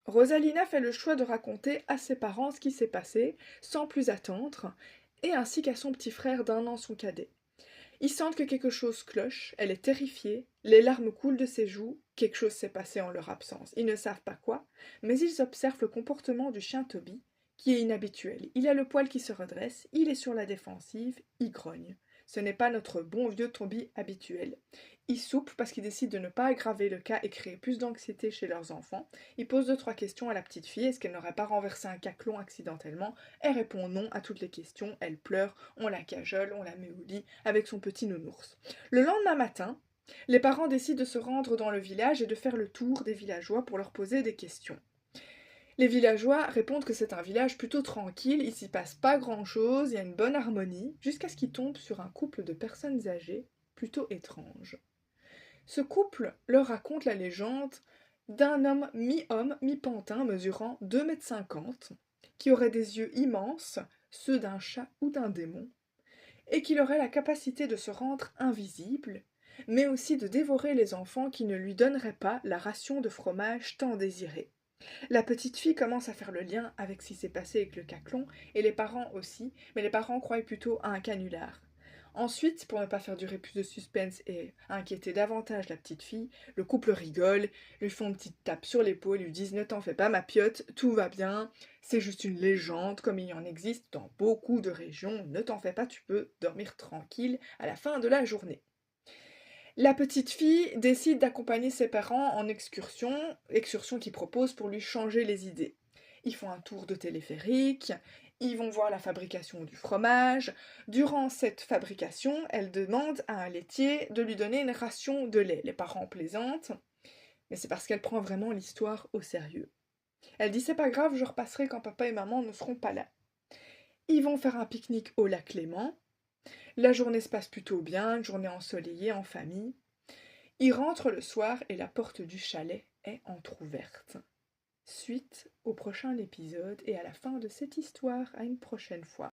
Rosalina fait le choix de raconter à ses parents ce qui s'est passé, sans plus attendre, et ainsi qu'à son petit frère d'1 an son cadet. Ils sentent que quelque chose cloche, elle est terrifiée, les larmes coulent de ses joues, quelque chose s'est passé en leur absence. Ils ne savent pas quoi, mais ils observent le comportement du chien Toby, qui est inhabituel. Il a le poil qui se redresse, il est sur la défensive, il grogne. Ce n'est pas notre bon vieux Toby habituel. Ils soupent parce qu'ils décident de ne pas aggraver le cas et créer plus d'anxiété chez leurs enfants. Ils posent 2, 3 questions à la petite fille. Est-ce qu'elle n'aurait pas renversé un caclon accidentellement? Elle répond non à toutes les questions. Elle pleure, on la cajole, on la met au lit avec son petit nounours. Le lendemain matin, les parents décident de se rendre dans le village et de faire le tour des villageois pour leur poser des questions. Les villageois répondent que c'est un village plutôt tranquille, il s'y passe pas grand-chose, il y a une bonne harmonie, jusqu'à ce qu'ils tombent sur un couple de personnes âgées plutôt étranges. Ce couple leur raconte la légende d'un homme, mi-pantin, mesurant 2,50 m, qui aurait des yeux immenses, ceux d'un chat ou d'un démon, et qu'il aurait la capacité de se rendre invisible, mais aussi de dévorer les enfants qui ne lui donneraient pas la ration de fromage tant désirée. La petite fille commence à faire le lien avec ce qui s'est passé avec le caclon, et les parents aussi, mais les parents croient plutôt à un canular. Ensuite, pour ne pas faire durer plus de suspense et inquiéter davantage la petite fille, le couple rigole, lui font une petite tape sur l'épaule, lui disent «Ne t'en fais pas ma piotte, tout va bien, c'est juste une légende comme il y en existe dans beaucoup de régions, ne t'en fais pas, tu peux dormir tranquille à la fin de la journée». La petite fille décide d'accompagner ses parents en excursion qu'ils proposent pour lui changer les idées. Ils font un tour de téléphérique, ils vont voir la fabrication du fromage. Durant cette fabrication, elle demande à un laitier de lui donner une ration de lait. Les parents plaisantent, mais c'est parce qu'elle prend vraiment l'histoire au sérieux. Elle dit c'est pas grave, je repasserai quand papa et maman ne seront pas là. Ils vont faire un pique-nique au lac Léman. La journée se passe plutôt bien, une journée ensoleillée en famille. Ils rentrent le soir et la porte du chalet est entr'ouverte. Suite au prochain épisode et à la fin de cette histoire. À une prochaine fois.